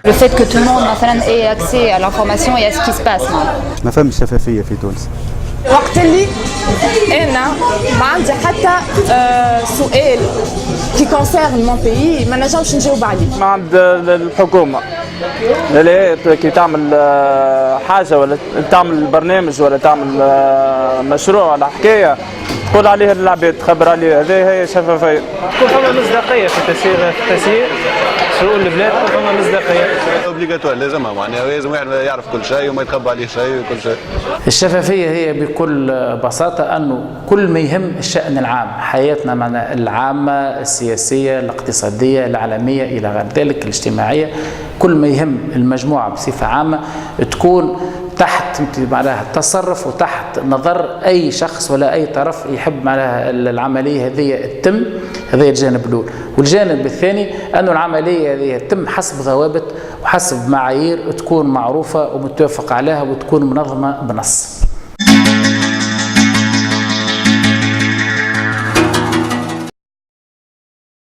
Le fait que tout le monde مثلا ait accès à l'information et à ce qui se passe. ما فهمش شفافية في تونس. وقت اللي انا ما عندي حتى سؤال كي كونسيرن مون بيي ما نجمش نجاوب عليه. ما عند الحكومه اللي كي تعمل حاجه ولا تعمل برنامج ولا تعمل مشروع ولا حكايه تقول عليه العباد تخبر عليه، هذه هي شفافيه. يكون فما مصداقيه في التسيير شؤون البلاد، يكون فما مصداقيه. اوبليغاتوار لازمها، معناها لازم واحد يعرف كل شيء وما يتخبى عليه شيء وكل شيء. الشفافيه هي بكل بساطه انه كل ما يهم الشان العام، حياتنا معنا العامه السياسيه الاقتصاديه العالميه الى غير ذلك الاجتماعيه، كل ما يهم المجموعه بصفه عامه تكون تحت معناها التصرف وتحت نظر اي شخص ولا اي طرف يحب معناها العمليه هذه تتم. هذا الجانب الاول، والجانب الثاني انه العمليه هذه تتم حسب ضوابط وحسب معايير تكون معروفه ومتوافق عليها وتكون منظمه بنص.